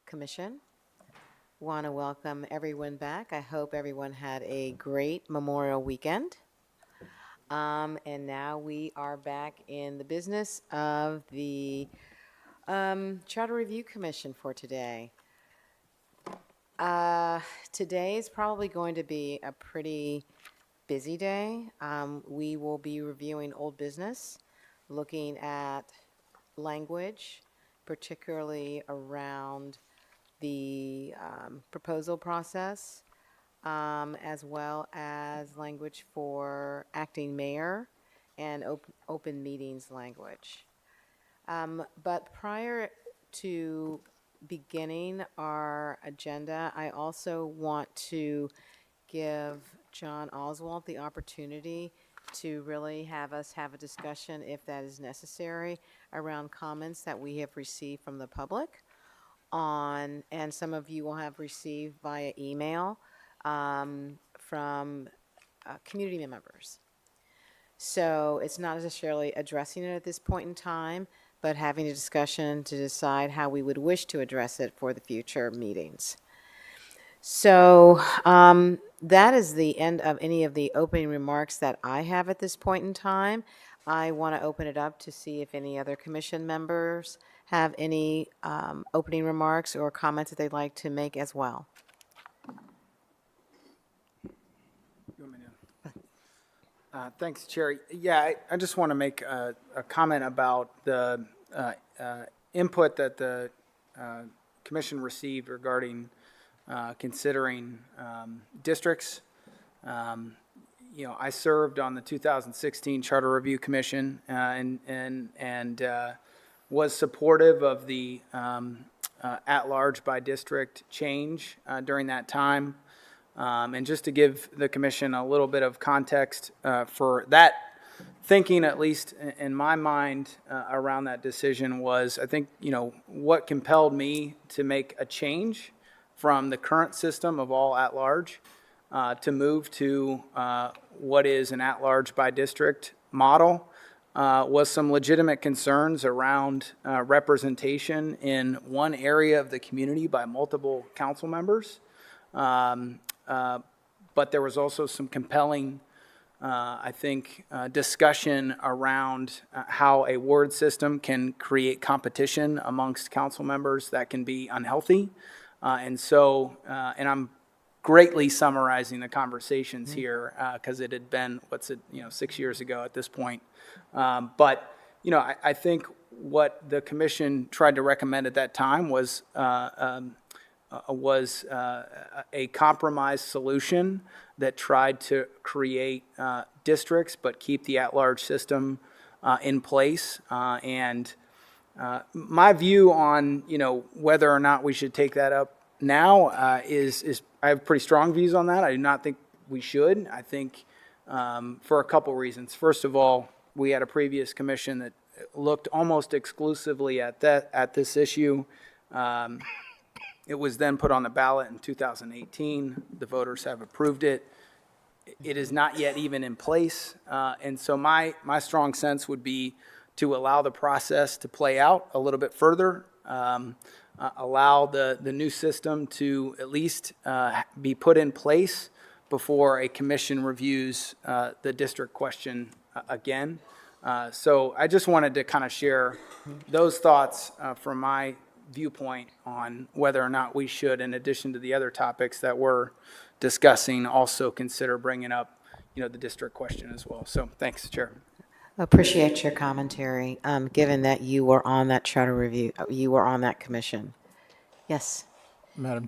Commission. Want to welcome everyone back. I hope everyone had a great Memorial weekend. And now we are back in the business of the Charter Review Commission for today. Today is probably going to be a pretty busy day. We will be reviewing old business, looking at language, particularly around the proposal process, as well as language for acting mayor and open meetings language. But prior to beginning our agenda, I also want to give John Oswald the opportunity to really have us have a discussion, if that is necessary, around comments that we have received from the public on, and some of you will have received via email from community members. So it's not necessarily addressing it at this point in time, but having a discussion to decide how we would wish to address it for the future meetings. So that is the end of any of the opening remarks that I have at this point in time. I want to open it up to see if any other commission members have any opening remarks or comments that they'd like to make as well. Thanks, Chair. Yeah, I just want to make a comment about the input that the Commission received regarding considering districts. I served on the 2016 Charter Review Commission and was supportive of the at-large by district change during that time. And just to give the Commission a little bit of context for that thinking, at least in my mind, around that decision was, I think, what compelled me to make a change from the current system of all at-large to move to what is an at-large by district model was some legitimate concerns around representation in one area of the community by multiple council members. But there was also some compelling, I think, discussion around how a ward system can create competition amongst council members that can be unhealthy. And I'm greatly summarizing the conversations here because it had been, 6 years ago at this point. But I think what the Commission tried to recommend at that time was a compromise solution that tried to create districts but keep the at-large system in place. And my view on whether or not we should take that up now is I have pretty strong views on that. I do not think we should. I think for a couple reasons. First of all, we had a previous commission that looked almost exclusively at this issue. It was then put on the ballot in 2018. The voters have approved it. It is not yet even in place. And so my strong sense would be to allow the process to play out a little bit further, allow the new system to at least be put in place before a commission reviews the district question again. So I just wanted to kind of share those thoughts from my viewpoint on whether or not we should, in addition to the other topics that we're discussing, also consider bringing up, the district question as well. So thanks, Chair. Appreciate your commentary, given that you were on that charter review, you were on that commission. Yes. Madam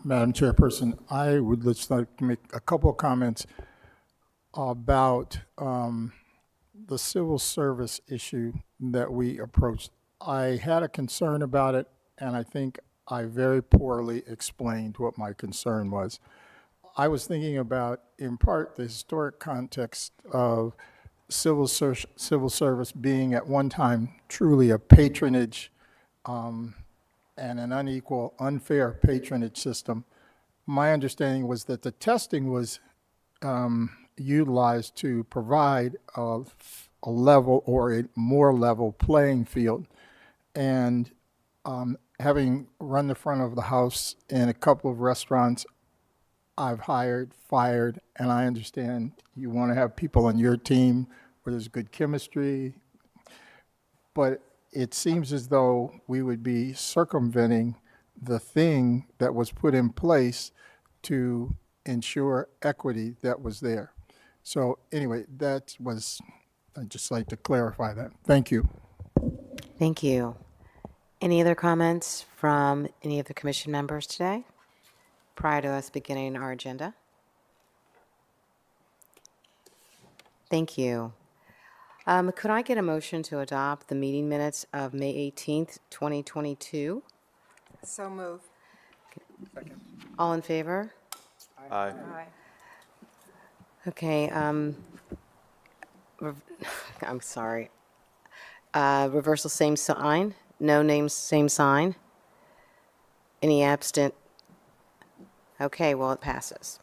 Chairperson, I would just like to make a couple of comments about the civil service issue that we approached. I had a concern about it, and I think I very poorly explained what my concern was. I was thinking about, in part, the historic context of civil service being at one time truly a patronage and an unequal, unfair patronage system. My understanding was that the testing was utilized to provide a level or a more level playing field. And Having run the front of the house in a couple of restaurants, I've hired, fired, and I understand you want to have people on your team where there's good chemistry, but it seems as though we would be circumventing the thing that was put in place to ensure equity that was there. So anyway, I'd just like to clarify that. Thank you. Thank you. Any other comments from any of the commission members today prior to us beginning our agenda? Thank you. Could I get a motion to adopt the meeting minutes of May 18th, 2022? So move. All in favor? Aye. Aye. Okay, I'm sorry. Reversal, same sign. No names, same sign. Any abstent? Okay, well, it passes.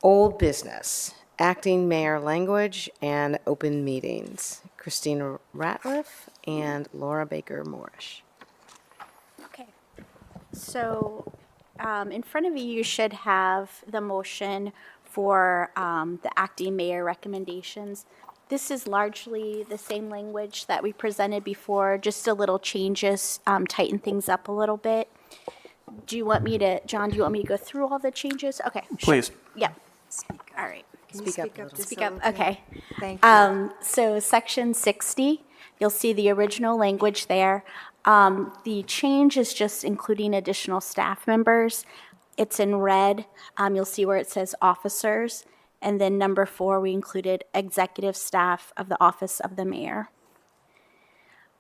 Old business, acting mayor language and open meetings. Christina Ratliff and Laura Baker Moorish. Okay, so in front of you, you should have the motion for the acting mayor recommendations. This is largely the same language that we presented before, just a little changes, tighten things up a little bit. Do you want me to, John, do you want me to go through all the changes? Okay. sure. Please. Yeah, all right. Can you Speak up speak a up little. just Speak a up, little bit? okay. Thank you. So section 60, you'll see the original language there. The change is just including additional staff members. It's in red. You'll see where it says officers. And then number 4, we included executive staff of the office of the mayor.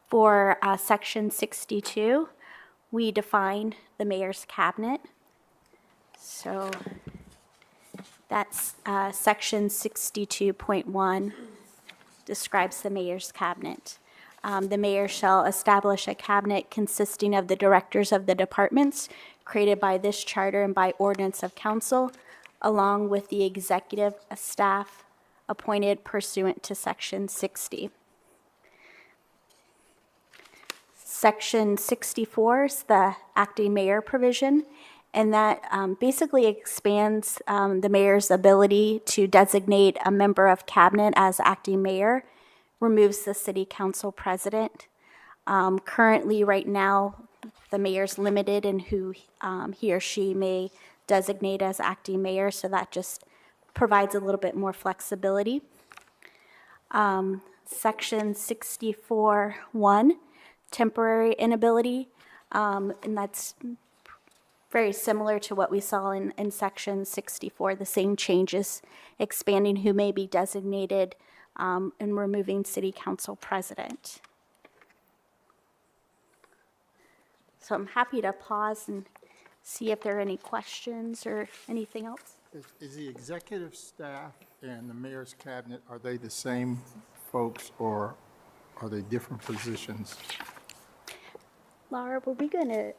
For section 62, we defined the mayor's cabinet. So that's section 62.1 describes the mayor's cabinet. The mayor shall establish a cabinet consisting of the directors of the departments created by this charter and by ordinance of council, along with the executive staff appointed pursuant to section 60. Section 64 is the acting mayor provision, and that basically expands the mayor's ability to designate a member of cabinet as acting mayor, removes the city council president. Currently, right now, the mayor's limited in who he or she may designate as acting mayor, so that just provides a little bit more flexibility. Section 64.1, temporary inability, and that's very similar to what we saw in section 64, the same changes, expanding who may be designated and removing city council president. So I'm happy to pause and see if there are any questions or anything else. Is the executive staff and the mayor's cabinet, are they the same folks or are they different positions? Laura, were we going to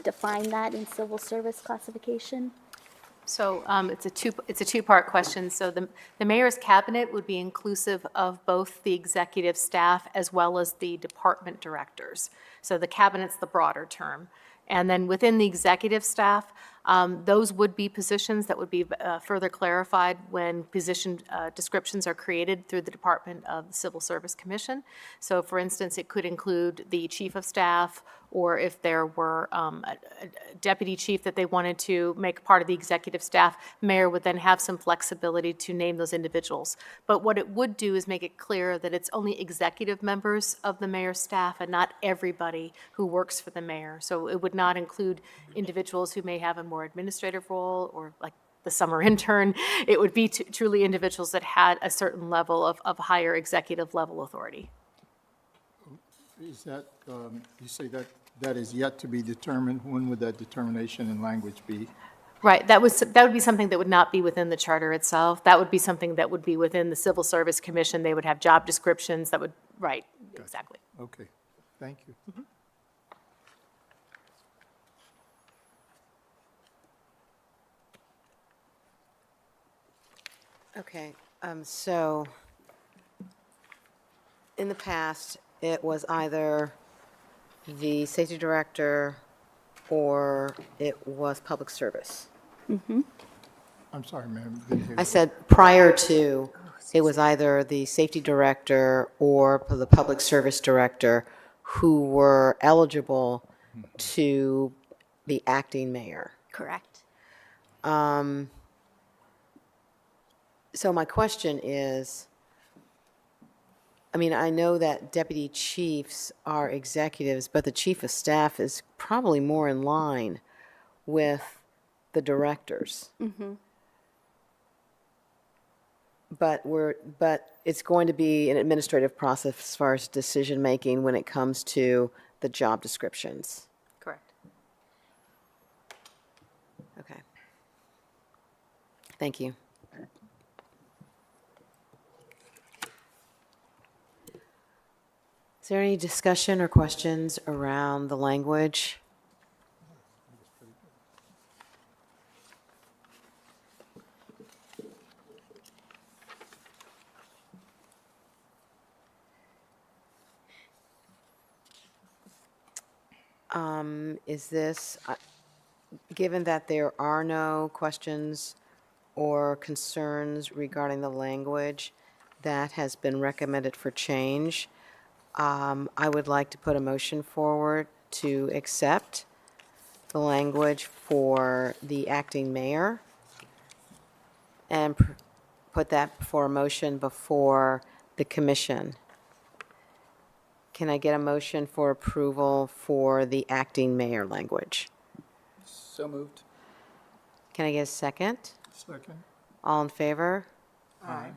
define that in civil service classification? So it's a two-part question. So the mayor's cabinet would be inclusive of both the executive staff as well as the department directors. So the cabinet's the broader term. And then within the executive staff, those would be positions that would be further clarified when position descriptions are created through the Department of the Civil Service Commission. So for instance, it could include the chief of staff, or if there were a deputy chief that they wanted to make part of the executive staff, mayor would then have some flexibility to name those individuals. But what it would do is make it clear that it's only executive members of the mayor's staff and not everybody who works for the mayor. So it would not include individuals who may have a more administrative role or like the summer intern. It would be truly individuals that had a certain level of higher executive level authority. Is that, you say that is yet to be determined? When would that determination in language be? Right, that would be something that would not be within the charter itself. That would be something that would be within the Civil Service Commission. They would have job descriptions that would, right, exactly. Okay, thank you. Okay, so in the past, it was either the safety director, or it was public service. I'm sorry, ma'am. Didn't hear I you. said prior to, it was either the safety director or the public service director who were eligible to be acting mayor. Correct. So my question is, I mean, I know that deputy chiefs are executives, but the chief of staff is probably more in line with the directors. But it's going to be an administrative process as far as decision-making when it comes to the job descriptions. Correct. Okay. Thank you. Is there any discussion or questions around the language? Is this, given that there are no questions or concerns regarding the language that has been recommended for change, I would like to put a motion forward to accept the language for the acting mayor and put that for a motion before the commission. Can I get a motion for approval for the acting mayor language? So moved. Can I get a second? Second. All in favor? Aye.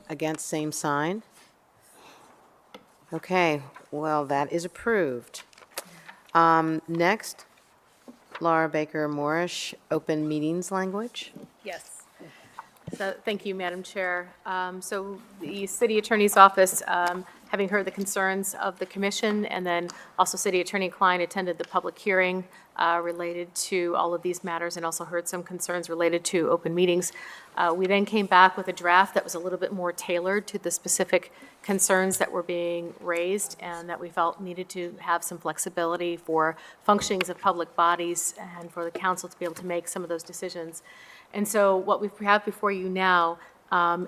Against, same sign? Okay, well, that is approved. Next, Laura Baker Moorish, open meetings language. Yes. So, thank you, Madam Chair. So the City Attorney's Office, having heard the concerns of the commission, and then also City Attorney Klein attended the public hearing related to all of these matters, and also heard some concerns related to open meetings. We then came back with a draft that was a little bit more tailored to the specific concerns that were being raised, and that we felt needed to have some flexibility for functionings of public bodies and for the council to be able to make some of those decisions. And so what we have before you now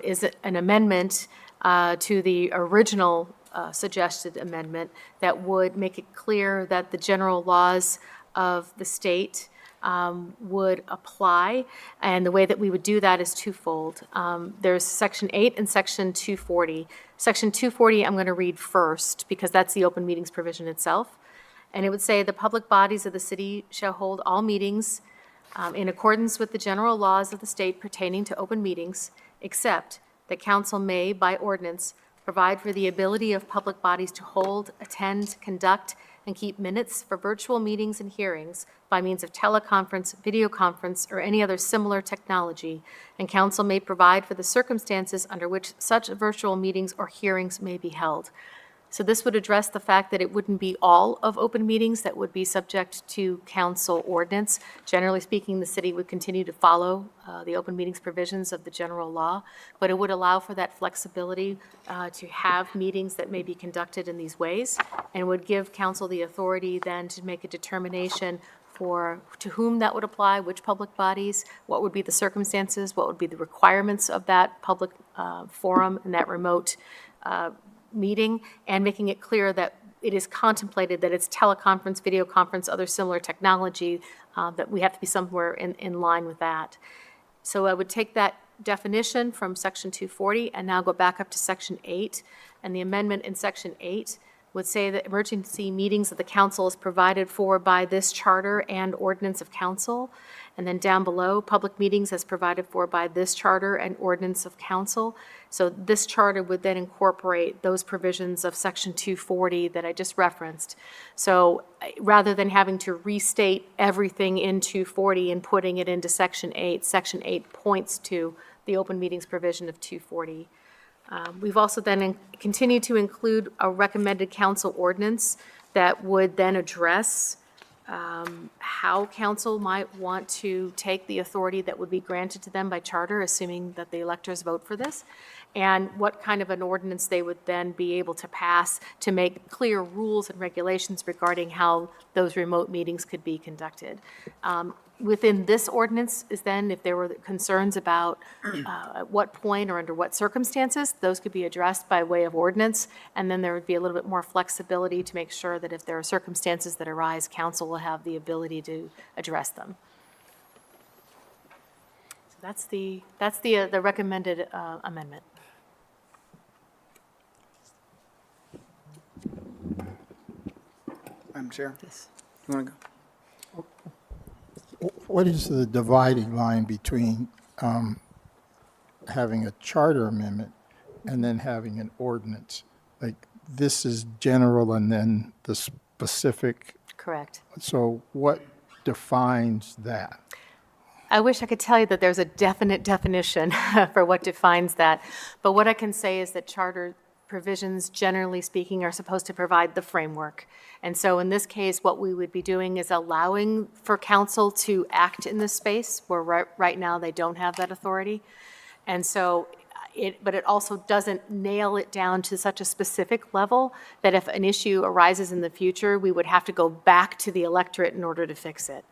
is an amendment to the original suggested amendment that would make it clear that the general laws of the state would apply. And the way that we would do that is twofold. There's Section 8 and Section 240. Section 240 I'm going to read first because that's the open meetings provision itself. And it would say, "The public bodies of the city shall hold all meetings in accordance with the general laws of the state pertaining to open meetings, except that council may, by ordinance, provide for the ability of public bodies to hold, attend, conduct, and keep minutes for virtual meetings and hearings by means of teleconference, video conference, or any other similar technology, and council may provide for the circumstances under which such virtual meetings or hearings may be held." So this would address the fact that it wouldn't be all of open meetings that would be subject to council ordinance. Generally speaking, the city would continue to follow the open meetings provisions of the general law, but it would allow for that flexibility to have meetings that may be conducted in these ways, and would give council the authority then to make a determination for to whom that would apply, which public bodies, what would be the circumstances, what would be the requirements of that public forum and that remote meeting, and making it clear that it is contemplated that it's teleconference, video conference, other similar technology, that we have to be somewhere in line with that. So I would take that definition from Section 240 and now go back up to Section 8. And the amendment in Section 8 would say that emergency meetings of the council is provided for by this charter and ordinance of council. And then down below, public meetings as provided for by this charter and ordinance of council. So this charter would then incorporate those provisions of Section 240 that I just referenced. So rather than having to restate everything in 240 and putting it into Section 8 points to the open meetings provision of 240. We've also then continued to include a recommended council ordinance that would then address how council might want to take the authority that would be granted to them by charter, assuming that the electors vote for this. and what kind of an ordinance they would then be able to pass to make clear rules and regulations regarding how those remote meetings could be conducted. Within this ordinance is then, if there were concerns about at what point or under what circumstances, those could be addressed by way of ordinance, and then there would be a little bit more flexibility to make sure that if there are circumstances that arise, council will have the ability to address them. So that's the recommended amendment. Madam Chair, Yes. you want to go? What is the dividing line between having a charter amendment and then having an ordinance? Like, this is general and then the specific, Correct. so what defines that? I wish I could tell you that there's a definite definition for what defines that, but what I can say is that charter provisions, generally speaking, are supposed to provide the framework. And so in this case, what we would be doing is allowing for council to act in this space where right now they don't have that authority. And so but it also doesn't nail it down to such a specific level that if an issue arises in the future, we would have to go back to the electorate in order to fix it.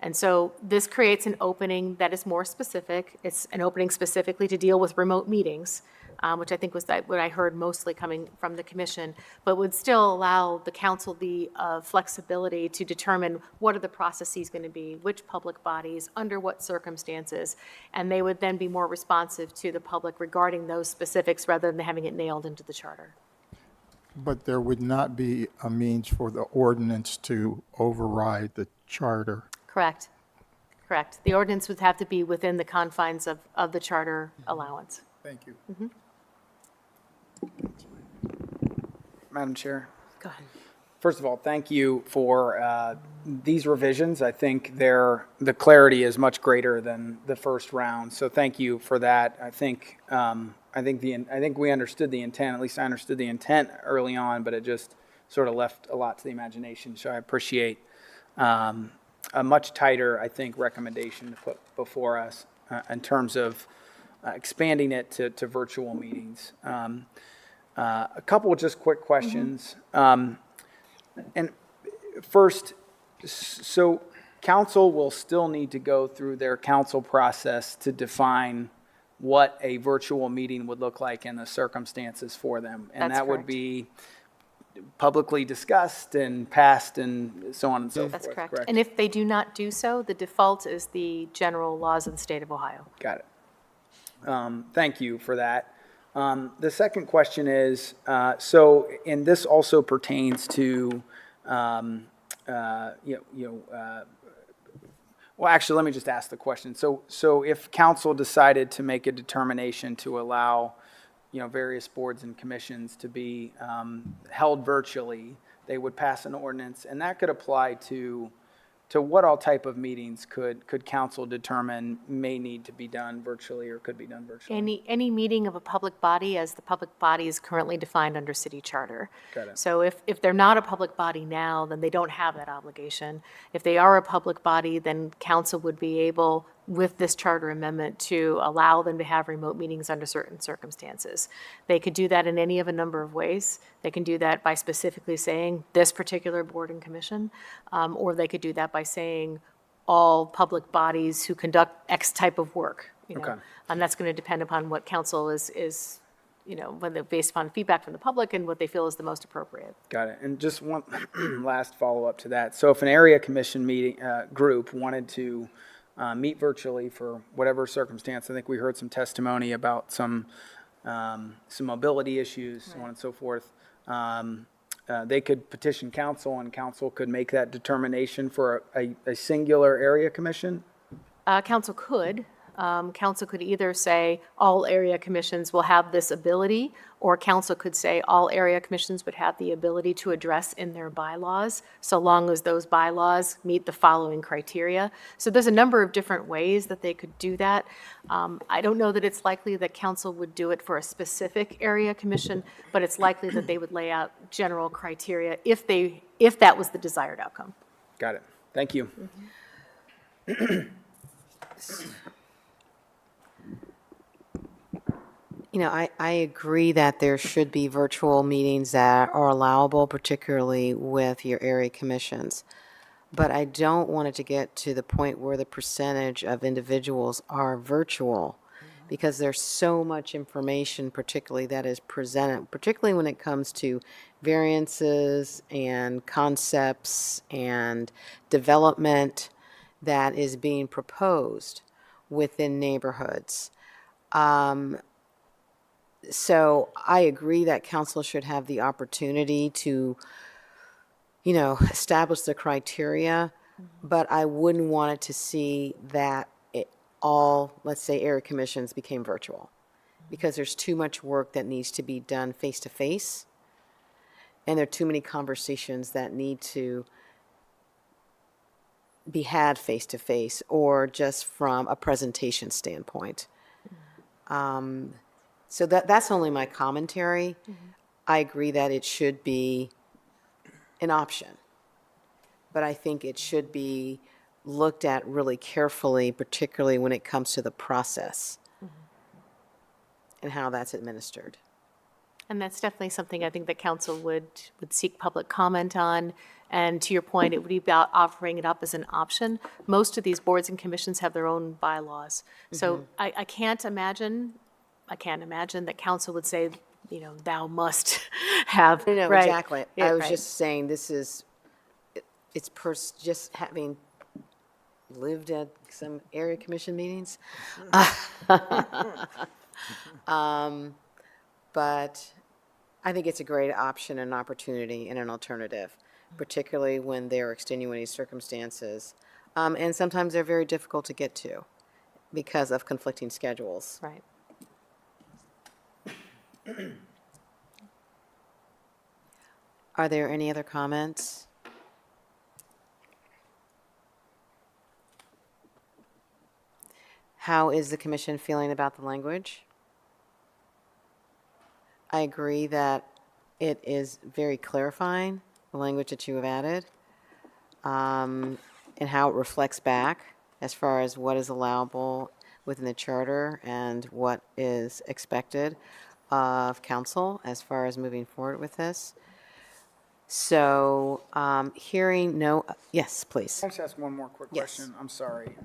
And so this creates an opening that is more specific. It's an opening specifically to deal with remote meetings, which I think was what I heard mostly coming from the commission, but would still allow the council the flexibility to determine what are the processes going to be, which public bodies, under what circumstances, and they would then be more responsive to the public regarding those specifics rather than having it nailed into the charter. But there would not be a means for the ordinance to override the charter. Correct. Correct. The ordinance would have to be within the confines of the charter allowance. Thank you. Madam Chair. Go ahead. First of all, thank you for these revisions. I think the clarity is much greater than the first round, so thank you for that. I think we understood the intent. At least I understood the intent early on, but it just sort of left a lot to the imagination. So I appreciate a much tighter, I think, recommendation to put before us in terms of expanding it to virtual meetings. A couple of just quick questions. And first, so council will still need to go through their council process to define what a virtual meeting would look like and the circumstances for them. And That's that would correct. be publicly discussed and passed and so on and so forth. That's correct. And if they do not do so, the default is the general laws of the state of Ohio. Got it. Thank you for that. The second question is, and this also pertains to, well, actually, let me just ask the question. So if council decided to make a determination to allow, various boards and commissions to be held virtually, they would pass an ordinance, and that could apply to what all type of meetings could council determine may need to be done virtually or could be done virtually? Any meeting of a public body as the public body is currently defined under city charter. Got it. So if they're not a public body now, then they don't have that obligation. If they are a public body, then council would be able, with this charter amendment, to allow them to have remote meetings under certain circumstances. They could do that in any of a number of ways. They can do that by specifically saying this particular board and commission, or they could do that by saying all public bodies who conduct X type of work. Okay. And that's going to depend upon what council is whether based upon feedback from the public and what they feel is the most appropriate. Got it. And just one last follow-up to that. So if an area commission meeting group wanted to meet virtually for whatever circumstance, I think we heard some testimony about some mobility issues, so on and so forth. They could petition council, and council could make that determination for a singular area commission? Council could. Council could either say all area commissions will have this ability, or council could say all area commissions would have the ability to address in their bylaws, so long as those bylaws meet the following criteria. So there's a number of different ways that they could do that. I don't know that it's likely that council would do it for a specific area commission, but it's likely that they would lay out general criteria if that was the desired outcome. Got it. Thank you. I agree that there should be virtual meetings that are allowable, particularly with your area commissions. But I don't want it to get to the point where the percentage of individuals are virtual, because there's so much information, particularly that is presented, particularly when it comes to variances and concepts and development that is being proposed within neighborhoods. So I agree that council should have the opportunity to, establish the criteria, but I wouldn't want it to see that all, let's say, area commissions became virtual, because there's too much work that needs to be done face to face, and there are too many conversations that need to be had face to face, or just from a presentation standpoint. So that's only my commentary. I agree that it should be an option, but I think it should be looked at really carefully, particularly when it comes to the process and how that's administered. And that's definitely something I think that council would seek public comment on. And to your point, it would be about offering it up as an option. Most of these boards and commissions have their own bylaws. So I can't imagine that council would say, thou must have. No, right. exactly. Yeah, I was right. just saying, it's just having lived at some area commission meetings. But I think it's a great option, an opportunity, and an alternative, particularly when there are extenuating circumstances. And sometimes they're very difficult to get to because of conflicting schedules. Right. Are there any other comments? How is the commission feeling about the language? I agree that it is very clarifying, the language that you have added, and how it reflects back as far as what is allowable within the charter and what is expected of council as far as moving forward with this. So, yes, please. Can I just ask one more quick Yes. question? I'm sorry.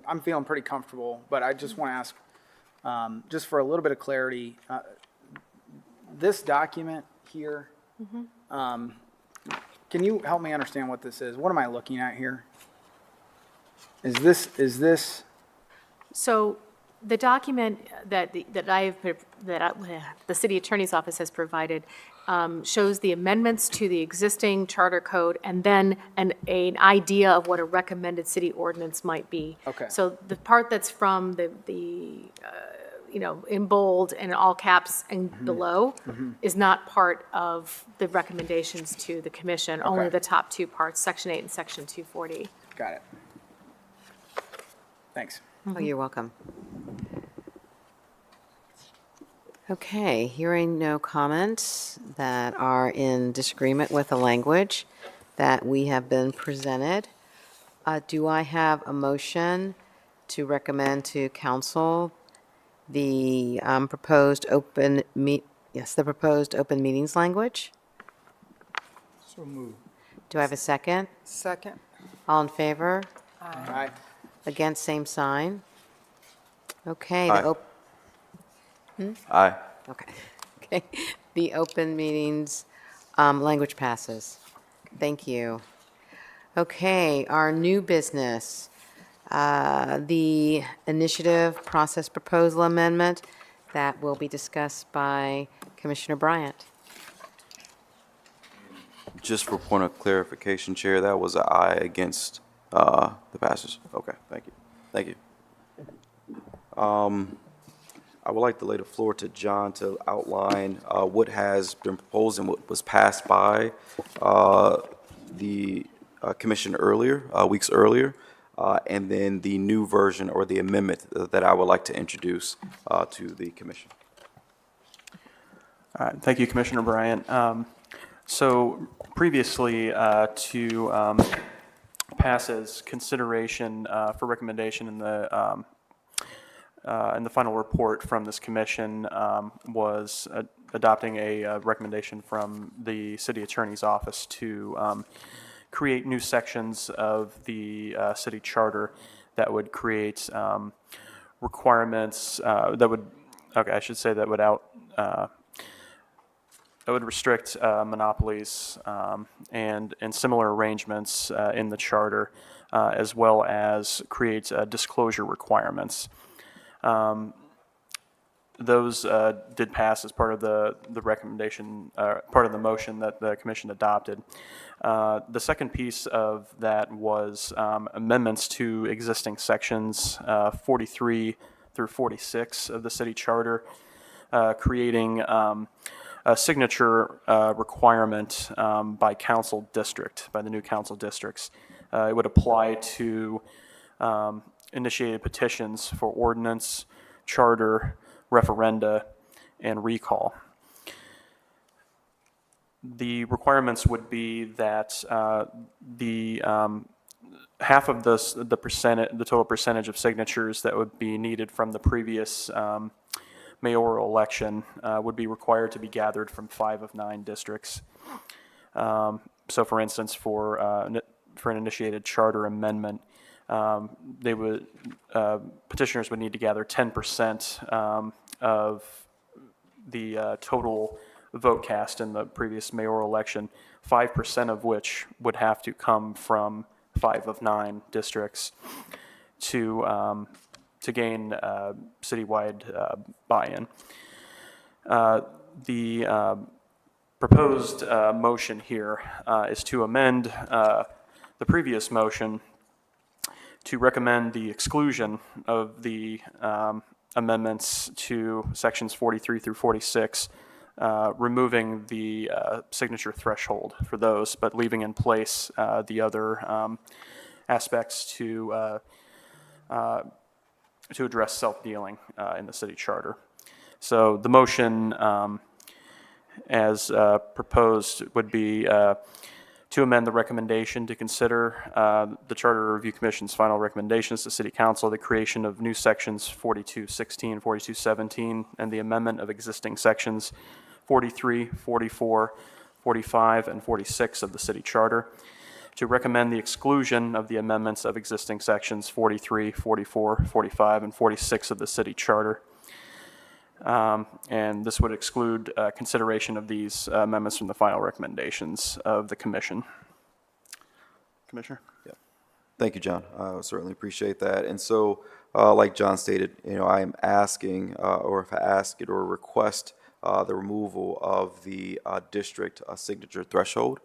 I'm feeling pretty comfortable, but I just want to ask, just for a little bit of clarity, this document here, can you help me understand what this is? What am I looking at here? Is this, So the document that the city attorney's office has provided shows the amendments to the existing charter code and then an idea of what a recommended city ordinance might be. Okay. So the part that's from the in bold and all caps and below is not part of the recommendations to the commission, only Okay. the top two parts, Section 8 and Section 240. got it. Thanks. Oh, you're welcome. Okay, hearing no comments that are in disagreement with the language that we have been presented, do I have a motion to recommend to council the proposed open meetings language? So moved. Do I have a second? Second. All in favor? All right. Against, same sign? Okay. Aye. Aye. Okay. Okay. The open meetings language passes. Thank you. Okay, our new business, the initiative process proposal amendment that will be discussed by Commissioner Bryant. Just for point of clarification, Chair, that was an aye against the passage. Okay, thank you. Thank you. I would like to lay the floor to John to outline what has been proposed and what was passed by the commission earlier, weeks earlier, and then the new version or the amendment that I would like to introduce to the commission. All right, thank you, Commissioner Bryant. So previously, to pass as consideration for recommendation in the and the final report from this commission was adopting a recommendation from the city attorney's office to create new sections of the city charter that would create requirements that would, okay, I should say that would that would restrict monopolies and similar arrangements in the charter, as well as create disclosure requirements. Those did pass as part of the recommendation, part of the motion that the commission adopted. The second piece of that was amendments to existing sections 43 through 46 of the city charter, creating a signature requirement by council district, by the new council districts. It would apply to initiated petitions for ordinance, charter, referenda, and recall. The requirements would be that the half of the total percentage of signatures that would be needed from the previous mayoral election would be required to be gathered from 5 of 9 districts. So, for instance, for an initiated charter amendment, petitioners would need to gather 10% of the total vote cast in the previous mayoral election, 5% of which would have to come from 5 of 9 districts to gain citywide buy-in. The proposed motion here is to amend the previous motion to recommend the exclusion of the amendments to sections 43 through 46, removing the signature threshold for those, but leaving in place the other aspects to address self-dealing in the city charter. So the motion as proposed would be to amend the recommendation to consider the Charter Review Commission's final recommendations to City Council, the creation of new sections 4216, 4217, and the amendment of existing sections 43, 44, 45, and 46 of the City Charter, to recommend the exclusion of the amendments of existing sections 43, 44, 45, and 46 of the City Charter. And this would exclude consideration of these amendments from the final recommendations of the commission. Commissioner? Yeah. Thank you, John. I certainly appreciate that. And so, like John stated, I am asking, or if I ask it or request the removal of the district signature threshold,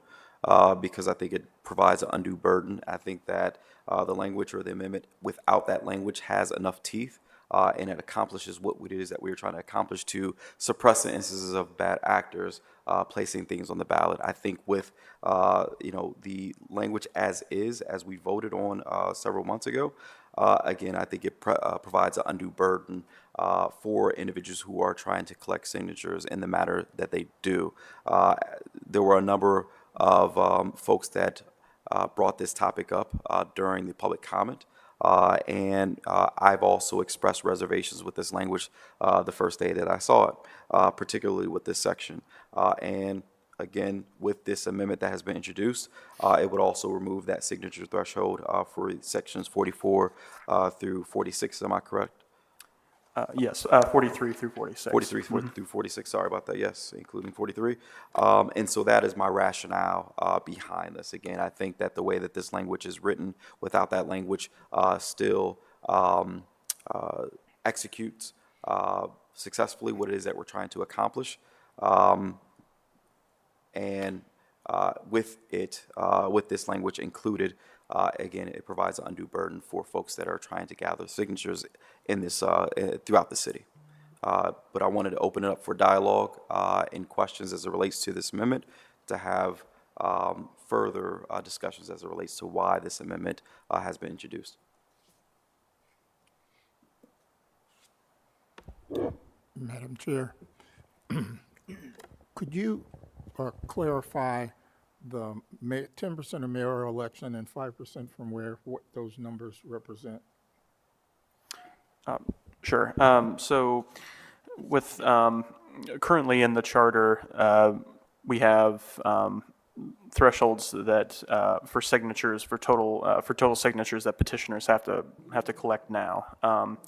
because I think it provides an undue burden. I think that the language or the amendment without that language has enough teeth. And it accomplishes what it is that we are trying to accomplish, to suppress the instances of bad actors placing things on the ballot. I think with the language as is, as we voted on several months ago, again, I think it provides an undue burden for individuals who are trying to collect signatures in the matter that they do. There were a number of folks that brought this topic up during the public comment. And I've also expressed reservations with this language the first day that I saw it, particularly with this section. And again, with this amendment that has been introduced, it would also remove that signature threshold for sections 44 through 46. Am I correct? Yes, 43 through 46. 43 through 46, sorry about that, yes, including 43. And so that is my rationale behind this. Again, I think that the way that this language is written, without that language, still executes successfully what it is that we're trying to accomplish. And with this language included, again, it provides an undue burden for folks that are trying to gather signatures in this throughout the city. But I wanted to open it up for dialogue and questions as it relates to this amendment, to have further discussions as it relates to why this amendment has been introduced. Madam Chair, could you clarify the 10% of mayoral election and 5% from where, what those numbers represent? Sure. So with currently in the charter, we have thresholds that for signatures for total signatures that petitioners have to collect now.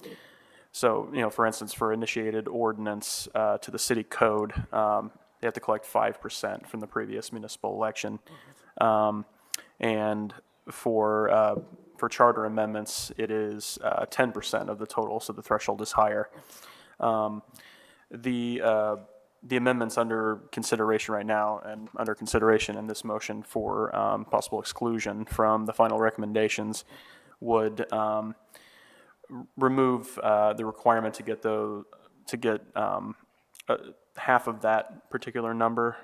So, for instance, for initiated ordinance to the city code, they have to collect 5% from the previous municipal election. And for charter amendments, it is 10% of the total, so the threshold is higher. The amendments under consideration right now and under consideration in this motion for possible exclusion from the final recommendations would remove the requirement to get half of that particular number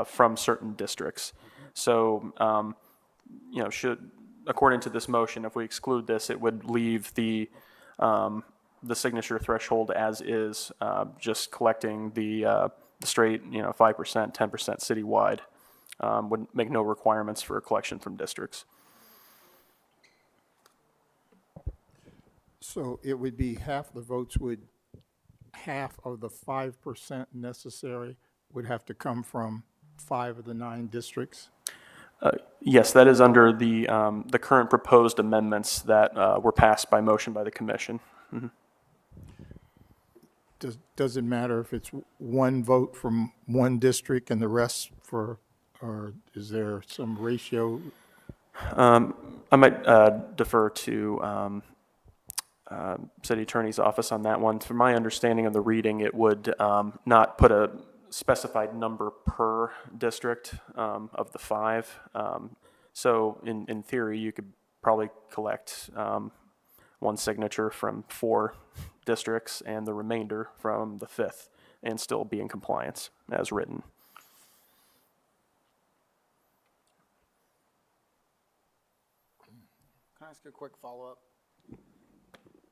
from certain districts. So, according to this motion, if we exclude this, it would leave the signature threshold as is, just collecting the straight, 5%, 10% citywide, would make no requirements for collection from districts. So it would be half the votes half of the 5% necessary would have to come from 5 of the 9 districts? Yes, that is under the current proposed amendments that were passed by motion by the commission. Mm-hmm. Does it matter if it's one vote from one district and the rest or is there some ratio? I might defer to city attorney's office on that one. From my understanding of the reading, it would not put a specified number per district of the 5. So in theory, you could probably collect one signature from 4 districts and the remainder from the 5th and still be in compliance as written. Can I ask a quick follow-up?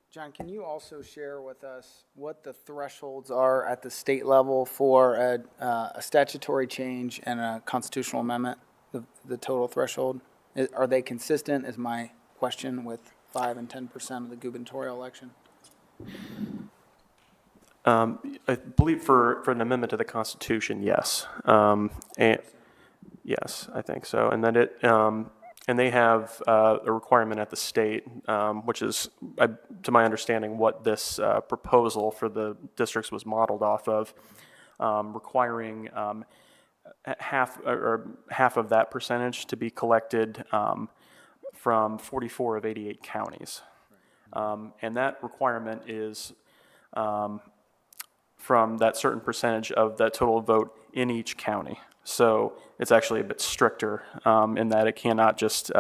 John, can you also share with us what the thresholds are at the state level for a statutory change and a constitutional amendment, the total threshold? Are they consistent, is my question, with 5 and 10% of the gubernatorial election? I believe for an amendment to the Constitution, yes. And yes, I think so. And then and they have a requirement at the state, which is, to my understanding, what this proposal for the districts was modeled off of, requiring half of that percentage to be collected from 44 of 88 counties. And that requirement is from that certain percentage of that total vote in each county. So it's actually a bit stricter in that it cannot just,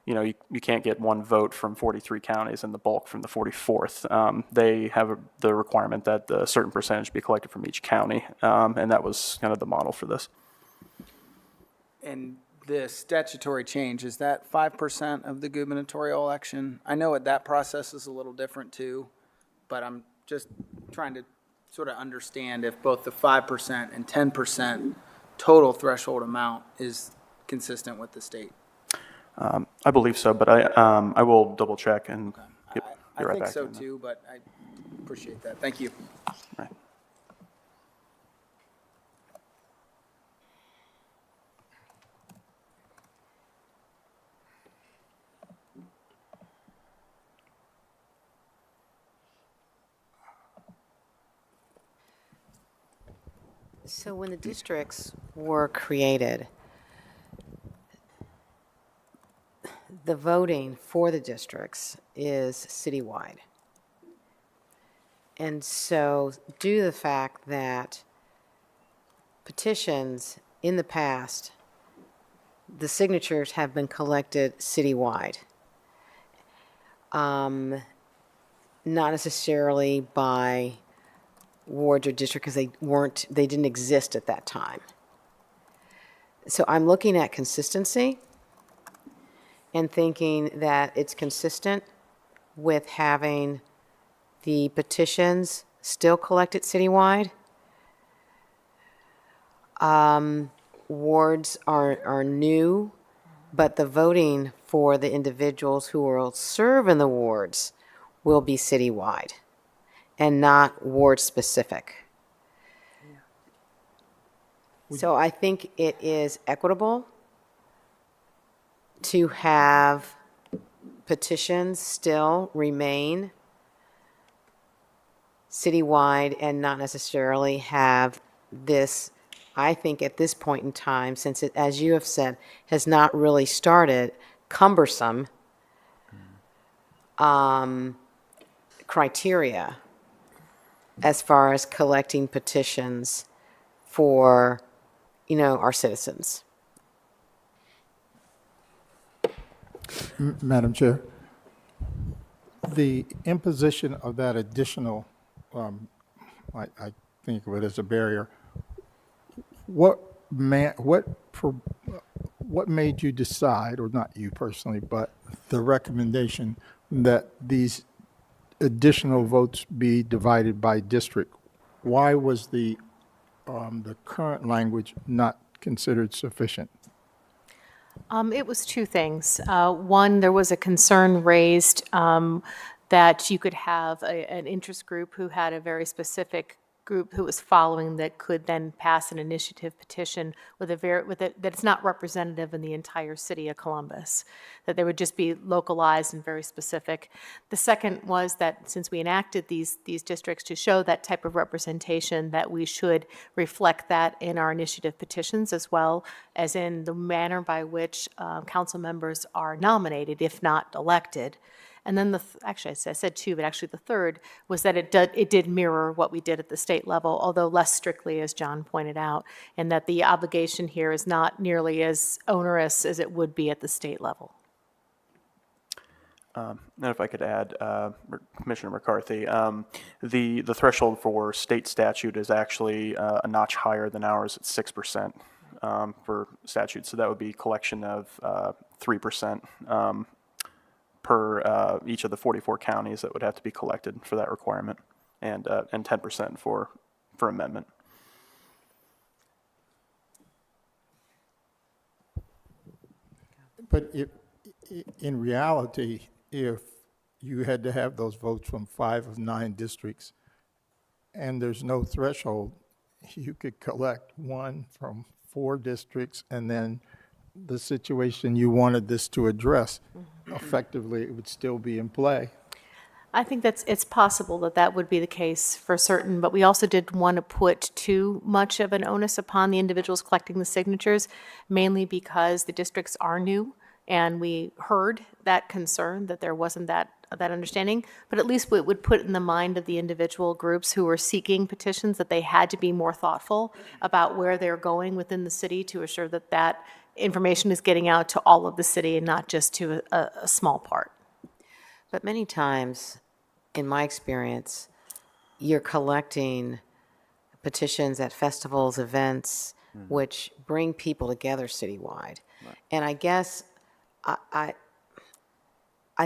you can't get one vote from 43 counties and the bulk from the 44th. They have the requirement that a certain percentage be collected from each county, and that was kind of the model for this. And the statutory change, is that 5% of the gubernatorial election? I know that process is a little different too, but I'm just trying to sort of understand if both the 5% and 10% total threshold amount is consistent with the state. I believe so, but I will double check and get I right think back so to you. too, but I appreciate that. Thank you. Right. So when the districts were created, the voting for the districts is citywide. And so due to the fact that petitions in the past, the signatures have been collected citywide, not necessarily by wards or district because they didn't exist at that time. So I'm looking at consistency and thinking that it's consistent with having the petitions still collected citywide. Wards are new, but the voting for the individuals who will serve in the wards will be citywide and not ward-specific. So I think it is equitable to have petitions still remain citywide and not necessarily have this, I think at this point in time, since it, as you have said, has not really started, cumbersome criteria as far as collecting petitions for, our citizens. Madam Chair, the imposition of that additional, I think of it as a barrier, what made you decide, or not you personally, but the recommendation that these additional votes be divided by district? Why was the current language not considered sufficient? It was two things. One, there was a concern raised that you could have an interest group who had a very specific group who was following that could then pass an initiative petition that it's not representative in the entire city of Columbus, that they would just be localized and very specific. The second was that since we enacted these districts to show that type of representation, that we should reflect that in our initiative petitions as well as in the manner by which council members are nominated, if not elected. And then actually, I said two, but actually the third was that it did mirror what we did at the state level, although less strictly, as John pointed out, and that the obligation here is not nearly as onerous as it would be at the state level. And if I could add, Commissioner McCarthy, the threshold for state statute is actually a notch higher than ours at 6% for statute. So that would be collection of 3%. Per each of the 44 counties that would have to be collected for that requirement, and 10% for amendment. But in reality, if you had to have those votes from 5 of 9 districts and there's no threshold, you could collect one from 4 districts, and then the situation you wanted this to address, effectively, it would still be in play. I think it's possible that would be the case for certain, but we also didn't want to put too much of an onus upon the individuals collecting the signatures, mainly because the districts are new, and we heard that concern that there wasn't that understanding, but at least it would put in the mind of the individual groups who were seeking petitions that they had to be more thoughtful about where they're going within the city to assure that information is getting out to all of the city and not just to a small part. But many times, in my experience, you're collecting petitions at festivals, events, which bring people together citywide. Right. And I guess I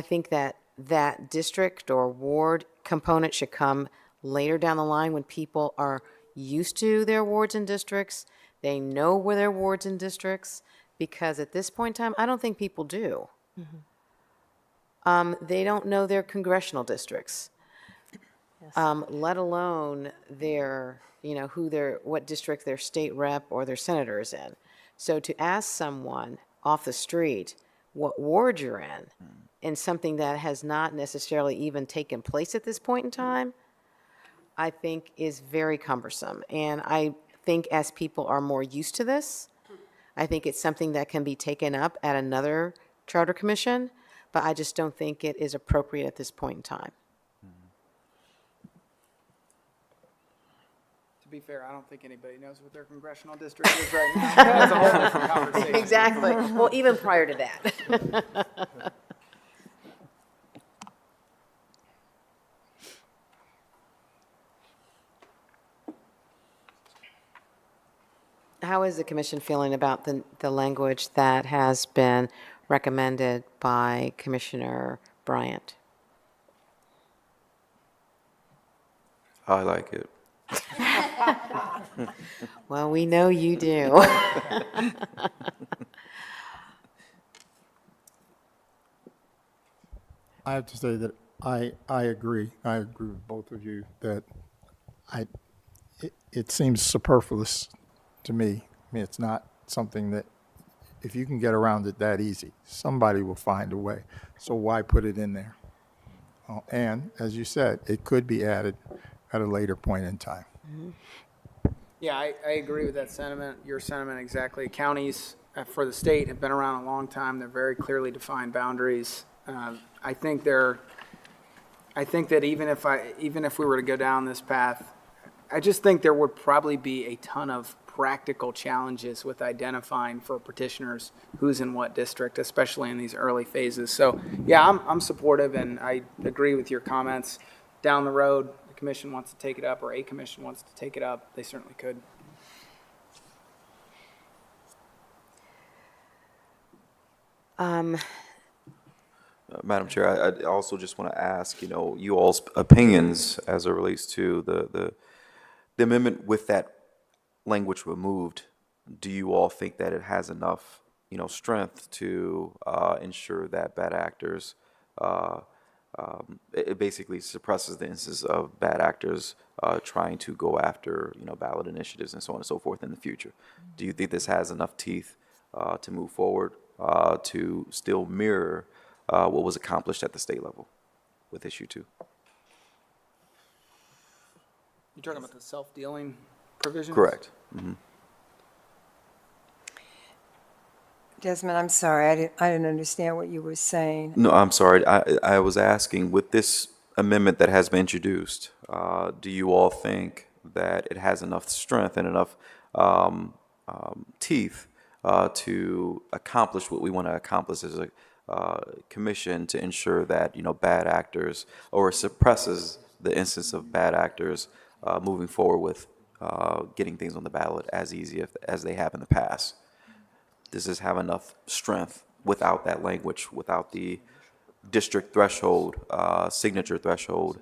think that district or ward component should come later down the line when people are used to their wards and districts. They know where their wards and districts, because at this point in time, I don't think people do. They don't know their congressional districts, let alone their, what district their state rep or their senator is in. So to ask someone off the street what ward you're in something that has not necessarily even taken place at this point in time, I think is very cumbersome. And I think as people are more used to this, I think it's something that can be taken up at another charter commission, but I just don't think it is appropriate at this point in time. To be fair, I don't think anybody knows what their congressional district is right now. That's a whole different conversation. Exactly. Well, even prior to that. How is the commission feeling about the language that has been recommended by Commissioner Bryant? I like it. Well, we know you do. I have to say that I agree. I agree with both of you that it seems superfluous to me. I mean, it's not something that, if you can get around it that easy, somebody will find a way. So why put it in there? And as you said, it could be added at a later point in time. Yeah, I agree with that sentiment, your sentiment exactly. Counties for the state have been around a long time. They're very clearly defined boundaries. I think that even if we were to go down this path, I just think there would probably be a ton of practical challenges with identifying for petitioners who's in what district, especially in these early phases. So, yeah, I'm supportive, and I agree with your comments. Down the road, the commission wants to take it up, or a commission wants to take it up, they certainly could. Madam Chair, I also just want to ask, you all's opinions as it relates to the amendment with that language removed. Do you all think that it has enough, strength to ensure that bad actors, it basically suppresses the instance of bad actors trying to go after, ballot initiatives and so on and so forth in the future? Do you think this has enough teeth to move forward to still mirror what was accomplished at the state level with issue 2? You're talking about the self-dealing provisions? Correct. Desmond, I'm sorry, I didn't understand what you were saying. No, I'm sorry. I was asking, with this amendment that has been introduced, do you all think that it has enough strength and enough teeth to accomplish what we want to accomplish as a commission to ensure that, bad actors, or suppresses the instance of bad actors moving forward with getting things on the ballot as easy as they have in the past? Does this have enough strength without that language, without the district threshold, signature threshold,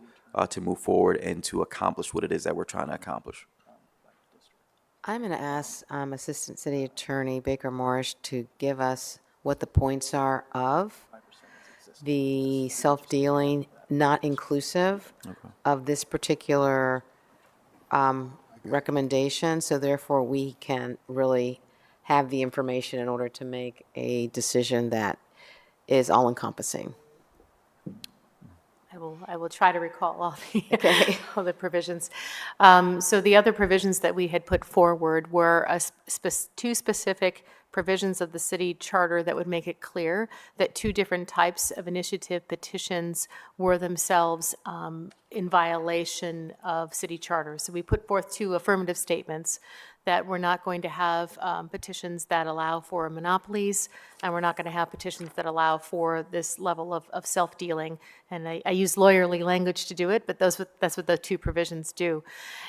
to move forward and to accomplish what it is that we're trying to accomplish? I'm going to ask Assistant City Attorney Baker Moorish to give us what the points are of the self-dealing, not inclusive of this particular recommendation, so therefore we can really have the information in order to make a decision that is all-encompassing. I will try to recall all the provisions. So the other provisions that we had put forward were two specific provisions of the city charter that would make it clear that two different types of initiative petitions were themselves in violation of city charter. So we put forth two affirmative statements that we're not going to have petitions that allow for monopolies, and we're not going to have petitions that allow for this level of self-dealing. And I use lawyerly language to do it, but that's what the two provisions do.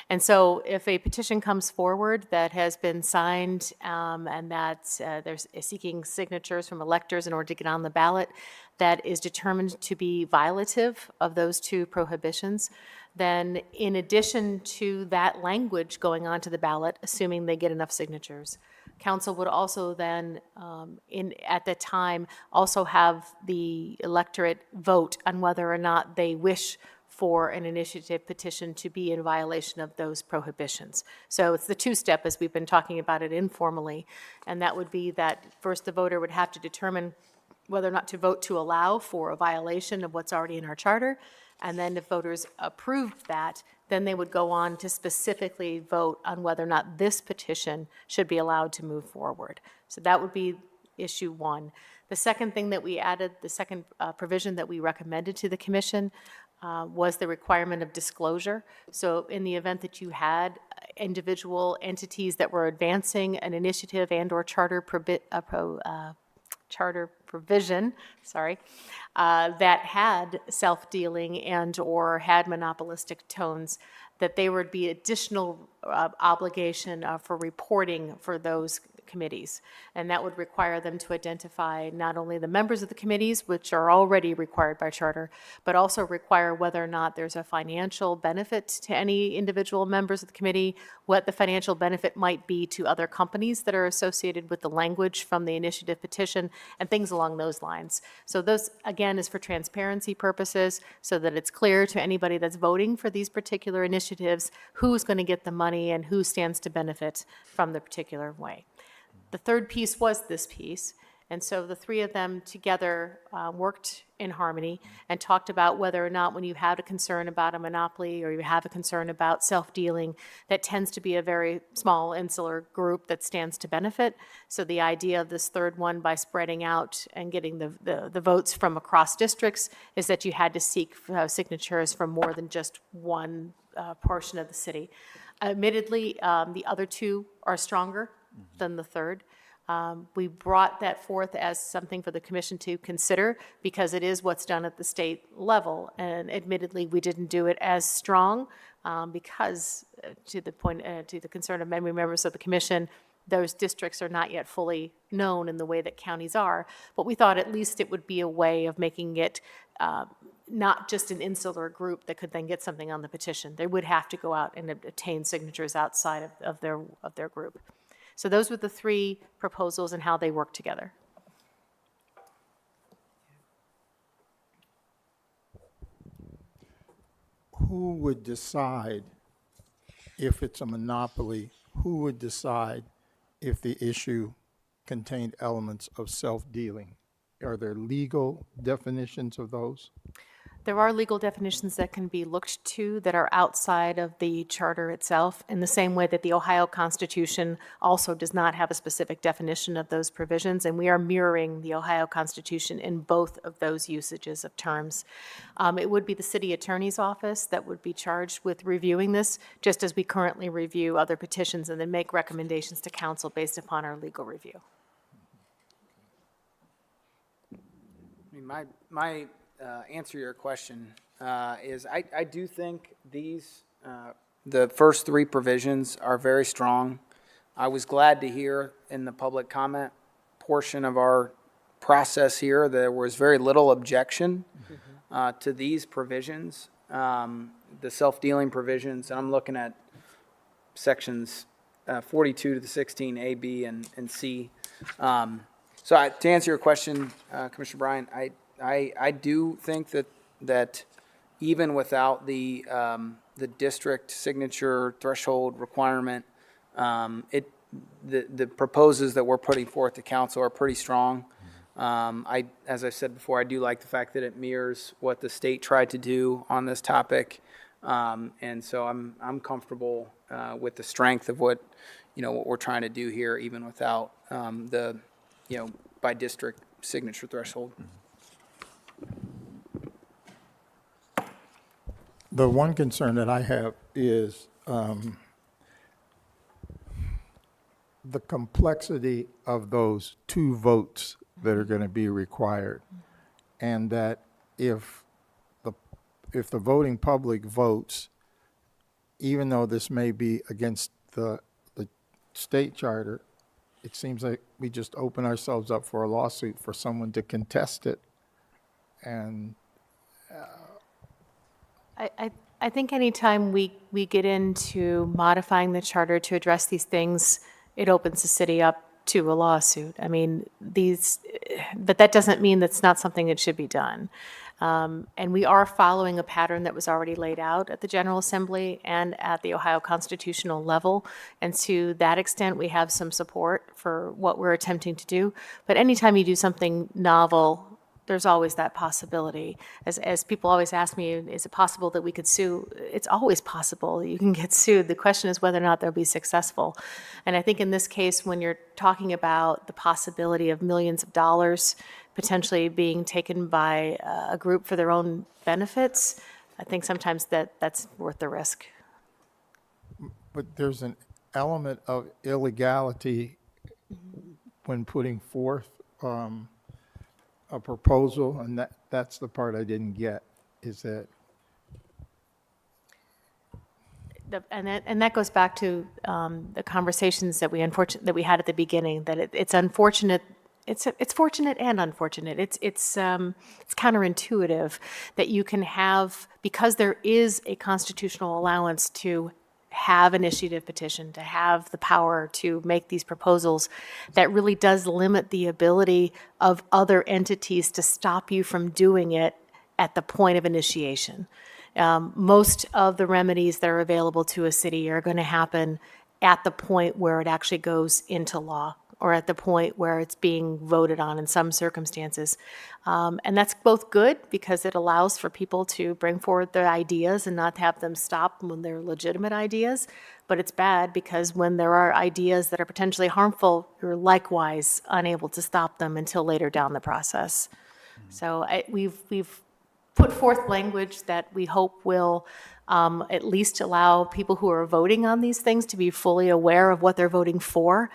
And so if a petition comes forward that has been signed and that there's seeking signatures from electors in order to get on the ballot, that is determined to be violative of those two prohibitions, then in addition to that language going onto the ballot, assuming they get enough signatures, council would also then, at the time, also have the electorate vote on whether or not they wish for an initiative petition to be in violation of those prohibitions. So it's the two-step, as we've been talking about it informally, and that would be that first the voter would have to determine whether or not to vote to allow for a violation of what's already in our charter. And then if voters approved that, then they would go on to specifically vote on whether or not this petition should be allowed to move forward. So that would be issue one. The second thing that we added, the second provision that we recommended to the commission was the requirement of disclosure. So in the event that you had individual entities that were advancing an initiative and or charter provision, that had self-dealing and or had monopolistic tones, that there would be additional obligation for reporting for those committees. And that would require them to identify not only the members of the committees, which are already required by charter, but also require whether or not there's a financial benefit to any individual members of the committee, what the financial benefit might be to other companies that are associated with the language from the initiative petition, and things along those lines. So those, again, is for transparency purposes, so that it's clear to anybody that's voting for these particular initiatives who's going to get the money and who stands to benefit from the particular way. The third piece was this piece, and so the three of them together worked in harmony and talked about whether or not, when you have a concern about a monopoly or you have a concern about self-dealing, that tends to be a very small insular group that stands to benefit. So the idea of this third one, by spreading out and getting the votes from across districts, is that you had to seek signatures from more than just one portion of the city. Admittedly, the other two are stronger than the third. We brought that forth as something for the commission to consider because it is what's done at the state level. And admittedly, we didn't do it as strong because, to the concern of many members of the commission, those districts are not yet fully known in the way that counties are. But we thought at least it would be a way of making it not just an insular group that could then get something on the petition. They would have to go out and obtain signatures outside of their group. So those were the three proposals and how they work together. Who would decide if it's a monopoly? Who would decide if the issue contained elements of self-dealing? Are there legal definitions of those? There are legal definitions that can be looked to that are outside of the charter itself, in the same way that the Ohio Constitution also does not have a specific definition of those provisions, and we are mirroring the Ohio Constitution in both of those usages of terms. It would be the city attorney's office that would be charged with reviewing this, just as we currently review other petitions and then make recommendations to council based upon our legal review. I mean, my answer to your question is I do think these, the first three provisions are very strong. I was glad to hear in the public comment portion of our process here, there was very little objection to these provisions, the self-dealing provisions, and I'm looking at sections 42 to the 16, A, B, and C. So to answer your question, Commissioner Bryan, I do think that even without the district signature threshold requirement, the proposals that we're putting forth to council are pretty strong. As I said before, I do like the fact that it mirrors what the state tried to do on this topic, and so I'm comfortable with the strength of what we're trying to do here, even without the by district signature threshold. The one concern that I have is the complexity of those two votes that are going to be required, and that if the voting public votes, even though this may be against the state charter, it seems like we just open ourselves up for a lawsuit for someone to contest it. And I think anytime we get into modifying the charter to address these things, it opens the city up to a lawsuit. I mean, but that doesn't mean that's not something that should be done. And we are following a pattern that was already laid out at the General Assembly and at the Ohio constitutional level. And to that extent, we have some support for what we're attempting to do. But anytime you do something novel, there's always that possibility. As people always ask me, is it possible that we could sue? It's always possible you can get sued. The question is whether or not they'll be successful. And I think in this case, when you're talking about the possibility of millions of dollars potentially being taken by a group for their own benefits, I think sometimes that's worth the risk. but there's an element of illegality when putting forth a proposal, and that's the part I didn't get, is that And that goes back to the conversations that we had at the beginning, that it's unfortunate. It's fortunate and unfortunate. It's counterintuitive that you can have, because there is a constitutional allowance to have initiative petition, to have the power to make these proposals, that really does limit the ability of other entities to stop you from doing it at the point of initiation. Most of the remedies that are available to a city are going to happen at the point where it actually goes into law, or at the point where it's being voted on in some circumstances. And that's both good, because it allows for people to bring forward their ideas and not have them stopped when they're legitimate ideas. But it's bad, because when there are ideas that are potentially harmful, you're likewise unable to stop them until later down the process. So we've put forth language that we hope will at least allow people who are voting on these things to be fully aware of what they're voting for.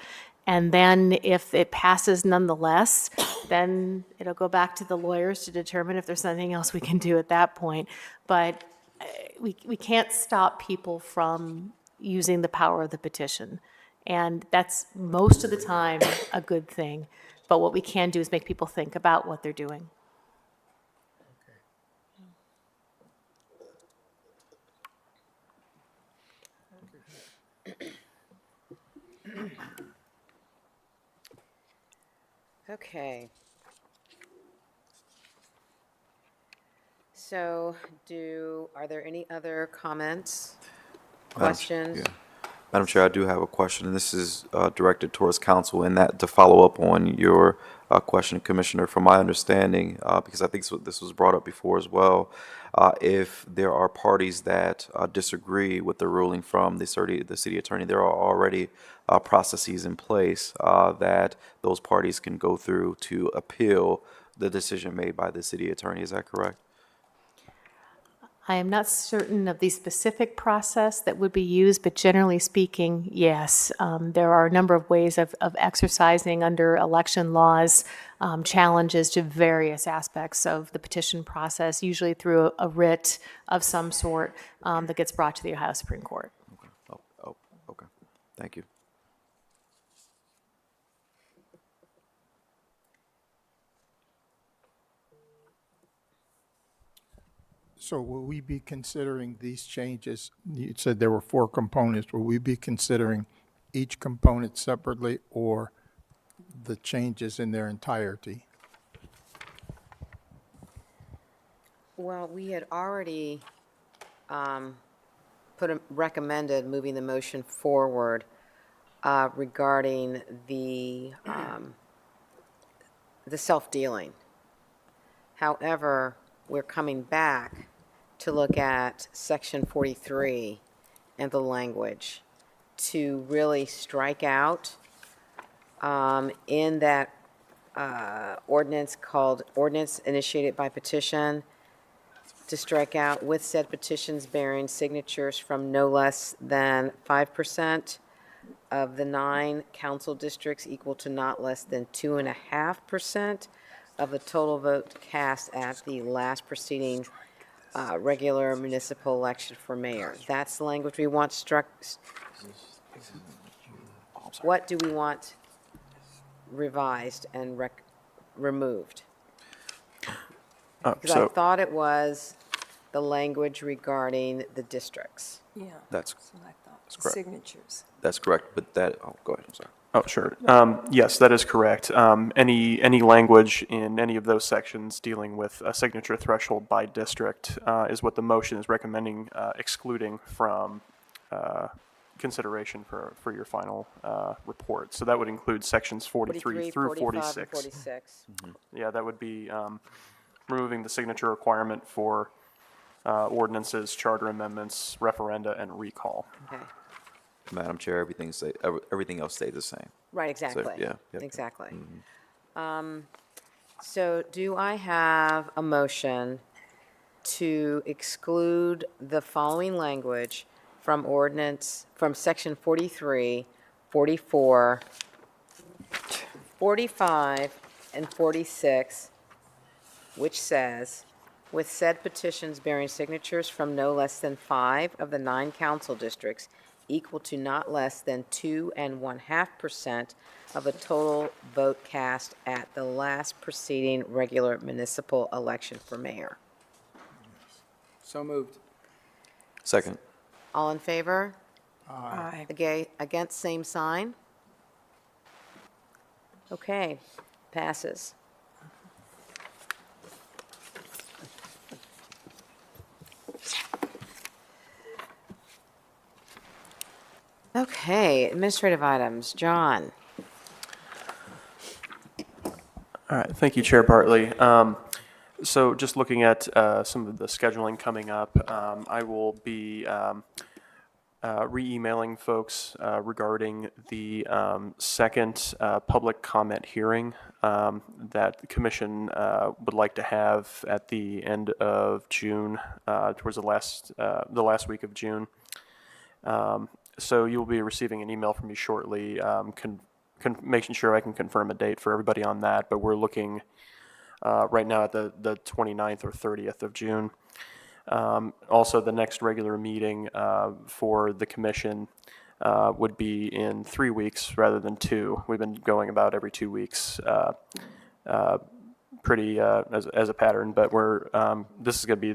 And then if it passes nonetheless, then it'll go back to the lawyers to determine if there's something else we can do at that point. But we can't stop people from using the power of the petition. And that's most of the time a good thing. But what we can do is make people think about what they're doing. Okay. So are there any other comments, questions? Madam Chair, I do have a question, and this is directed towards council, and that to follow up on your question, Commissioner. From my understanding, because I think this was brought up before as well, if there are parties that disagree with the ruling from the city attorney, there are already processes in place that those parties can go through to appeal the decision made by the city attorney. Is that correct? I am not certain of the specific process that would be used, but generally speaking, yes. There are a number of ways of exercising under election laws challenges to various aspects of the petition process, usually through a writ of some sort that gets brought to the Ohio Supreme Court. Okay. Thank you. So will we be considering these changes? You said there were 4 components. Will we be considering each component separately, or the changes in their entirety? Well, we had already recommended moving the motion forward regarding the self-dealing. However, we're coming back to look at Section 43 and the language to really strike out in that ordinance called Ordinance Initiated by Petition, to strike out with said petitions bearing signatures from no less than 5% of the 9 council districts, equal to not less than 2.5% of the total vote cast at the last preceding regular municipal election for mayor. That's the language we want struck. What do we want revised and removed? Because I thought it was the language regarding the districts. Yeah. That's what I thought. correct. Signatures. That's correct, but go ahead, I'm sorry. Oh, sure. Yes, that is correct. Any language in any of those sections dealing with a signature threshold by district is what the motion is recommending excluding from consideration for your final report. So that would include sections 43 through 45, 46. and 46. Yeah, that would be removing the signature requirement for ordinances, charter amendments, referenda, and recall. Okay. Madam Chair, everything else stays the same. Right, exactly. yeah, yep. Exactly. So do I have a motion to exclude the following language from section 43, 44, 45, and 46, which says, with said petitions bearing signatures from no less than 5 of the 9 council districts, equal to not less than 2.5% of the total vote cast at the last preceding regular municipal election for mayor. So moved. Second. All in favor? Aye. Against, same sign? Okay, passes. Okay, administrative items. John? All right, thank you, Chair Bartley. So just looking at some of the scheduling coming up, I will be re-emailing folks regarding the second public comment hearing that the commission would like to have at the end of June, towards the last week of June. So you will be receiving an email from me shortly, making sure I can confirm a date for everybody on that. But we're looking right now at the 29th or 30th of June. Also, the next regular meeting for the commission would be in 3 weeks rather than 2. We've been going about every 2 weeks, pretty as a pattern. But this is going to be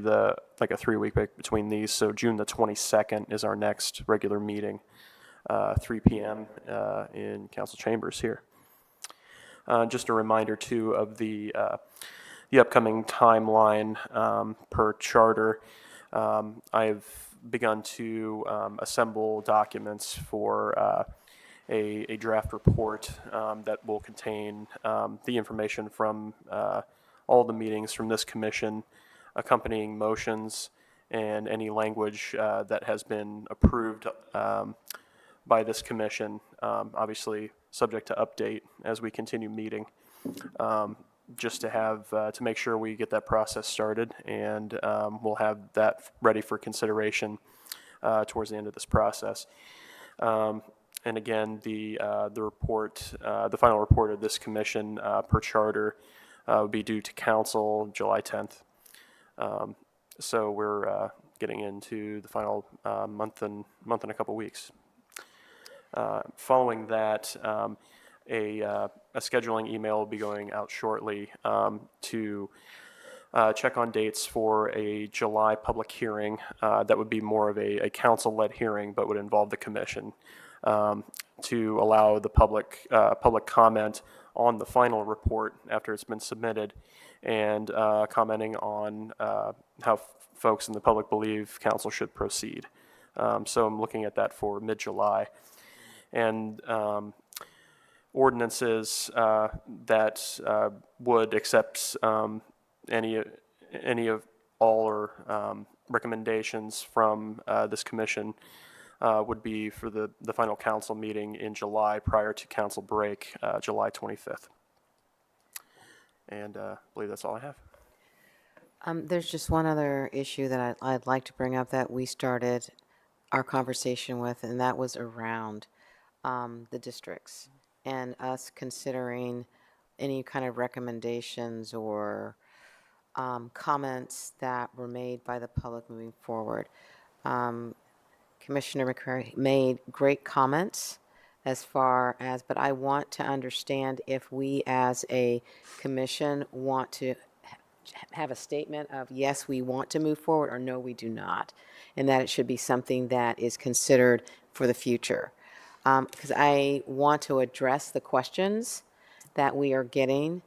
like a 3-week break between these. So June the 22nd is our next regular meeting, 3 p.m. In council chambers here. Just a reminder too of the upcoming timeline per charter. I've begun to assemble documents for a draft report that will contain the information from all the meetings from this commission, accompanying motions, and any language that has been approved by this commission, obviously subject to update as we continue meeting. Just to have to make sure we get that process started, and we'll have that ready for consideration towards the end of this process. And again, the report, the final report of this commission per charter will be due to council July 10th. So we're getting into the final month and a couple weeks. Following that, a scheduling email will be going out shortly to check on dates for a July public hearing that would be more of a council-led hearing, but would involve the commission to allow the public comment on the final report after it's been submitted, and commenting on how folks in the public believe council should proceed. So I'm looking at that for mid-July. And ordinances that would accept any of all or recommendations from this commission would be for the final council meeting in July prior to council break, July 25th. And I believe that's all I have. There's just one other issue that I'd like to bring up that we started our conversation with, and that was around the districts and us considering any kind of recommendations or comments that were made by the public moving forward. Commissioner McCrary made great comments as far as, but I want to understand if we as a commission want to have a statement of, yes, we want to move forward, or no, we do not, and that it should be something that is considered for the future. Because I want to address the questions that we are getting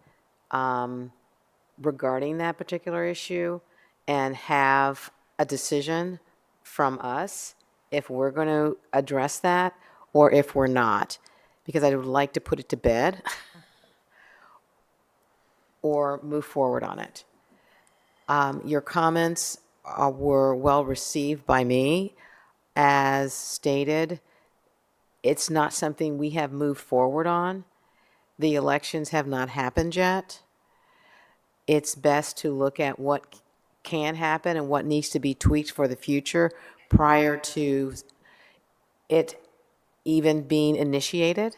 regarding that particular issue and have a decision from us if we're going to address that or if we're not, because I would like to put it to bed or move forward on it. Your comments were well received by me. As stated, it's not something we have moved forward on. The elections have not happened yet. It's best to look at what can happen and what needs to be tweaked for the future prior to it even being initiated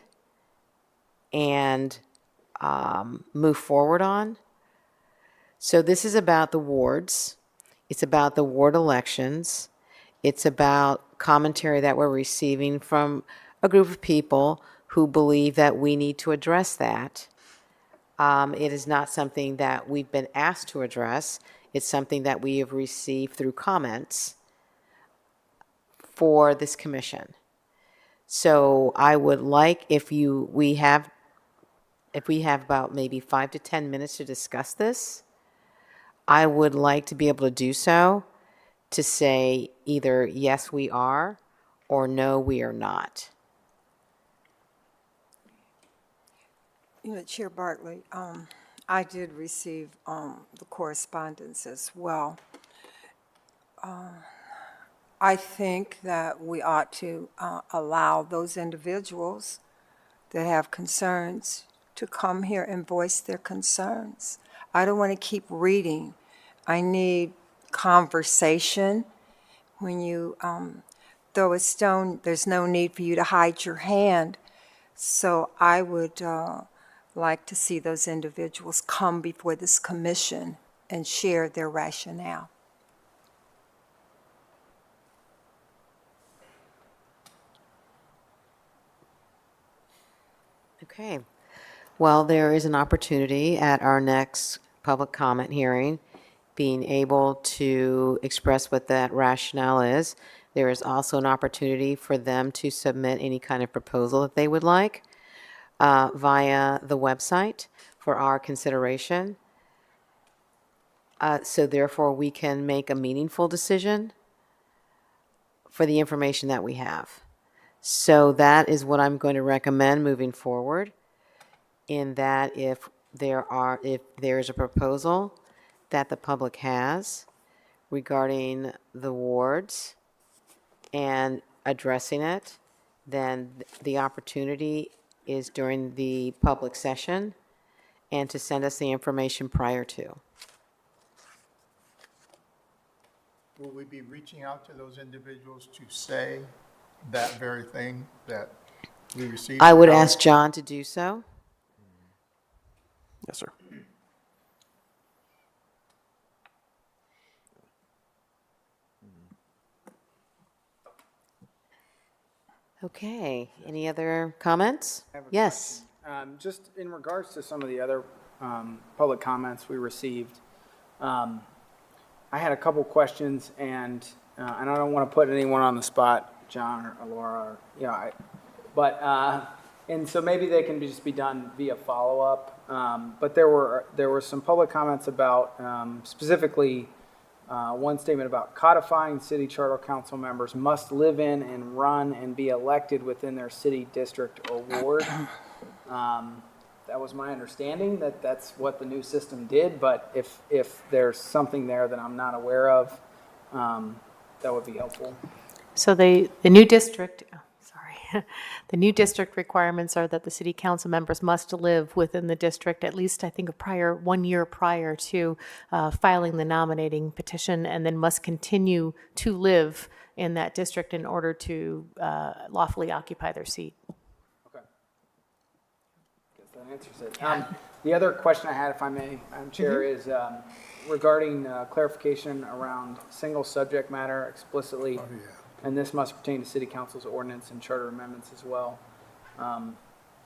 and move forward on. So this is about the wards. It's about the ward elections. It's about commentary that we're receiving from a group of people who believe that we need to address that. It is not something that we've been asked to address. It's something that we have received through comments for this commission. So I would like if we have about maybe 5 to 10 minutes to discuss this, I would like to be able to do so, to say either yes, we are, or no, we are not. Chair Bartley, I did receive the correspondence as well. I think that we ought to allow those individuals that have concerns to come here and voice their concerns. I don't want to keep reading. I need conversation. When you throw a stone, there's no need for you to hide your hand. So I would like to see those individuals come before this commission and share their rationale. Okay. Well, there is an opportunity at our next public comment hearing, being able to express what that rationale is. There is also an opportunity for them to submit any kind of proposal that they would like via the website for our consideration. So therefore, we can make a meaningful decision for the information that we have. So that is what I'm going to recommend moving forward, in that if there is a proposal that the public has regarding the wards and addressing it, then the opportunity is during the public session and to send us the information prior to. Will we be reaching out to those individuals to say that very thing that we received? I would ask John to do so. Yes, sir. Okay, any other comments? Yes. Just in regards to some of the other public comments we received, I had a couple questions, and I don't want to put anyone on the spot, John or Laura, or, and so maybe they can just be done via follow-up. But there were some public comments about specifically one statement about codifying city charter council members must live in and run and be elected within their city, district, or ward. That was my understanding, that that's what the new system did, but if there's something there that I'm not aware of, that would be helpful. So the new district, the new district requirements are that the city council members must live within the district at least, I think, 1 year prior to filing the nominating petition, and then must continue to live in that district in order to lawfully occupy their seat. Okay. Guess that answers it. The other question I had, if I may, Madam Chair, is regarding clarification around single subject matter explicitly. And this must pertain to City Council's ordinance and charter amendments as well.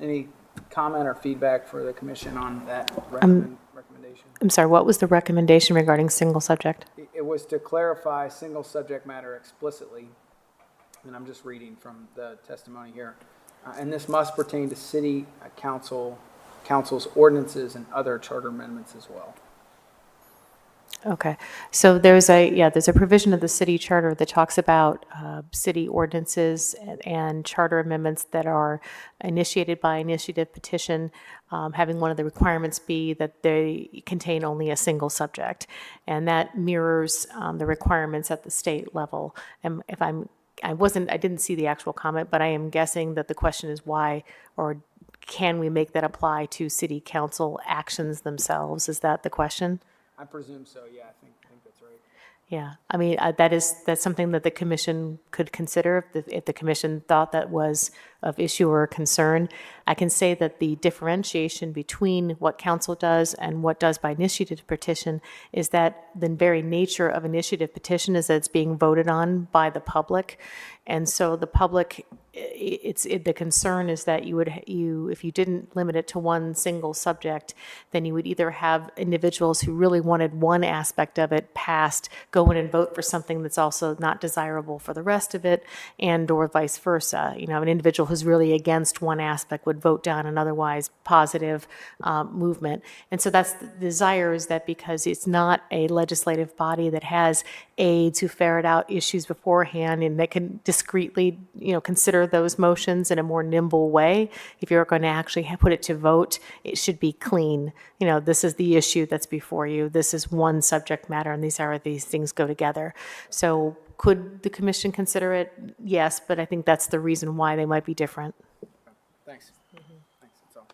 Any comment or feedback for the commission on that recommendation? I'm sorry, what was the recommendation regarding single subject? It was to clarify single subject matter explicitly, and I'm just reading from the testimony here. And this must pertain to City Council's ordinances and other charter amendments as well. Okay, so there's a provision of the city charter that talks about city ordinances and charter amendments that are initiated by initiative petition, having one of the requirements be that they contain only a single subject, and that mirrors the requirements at the state level. And I didn't see the actual comment, but I am guessing that the question is why, or can we make that apply to city council actions themselves? Is that the question? I presume so, yeah, I think that's right. Yeah, I mean, that's something that the commission could consider if the commission thought that was of issue or concern. I can say that the differentiation between what council does and what does by initiative petition is that the very nature of initiative petition is that it's being voted on by the public. And so the public, the concern is that if you didn't limit it to one single subject, then you would either have individuals who really wanted one aspect of it passed go in and vote for something that's also not desirable for the rest of it, and or vice versa. An individual who's really against one aspect would vote down an otherwise positive movement. And so that's the desire, is that because it's not a legislative body that has aides who ferret out issues beforehand and that can discreetly, consider those motions in a more nimble way. If you're going to actually put it to vote, it should be clean. This is the issue that's before you. This is one subject matter, and these things go together. So could the commission consider it? Yes, but I think that's the reason why they might be different. Thanks. Thanks, that's all.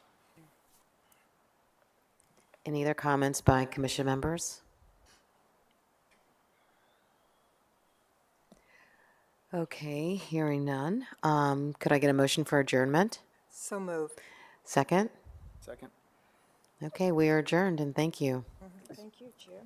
Any other comments by commission members? Okay, hearing none. Could I get a motion for adjournment? So moved. Second? Second. Okay, we are adjourned, and thank you. Thank you, Chair.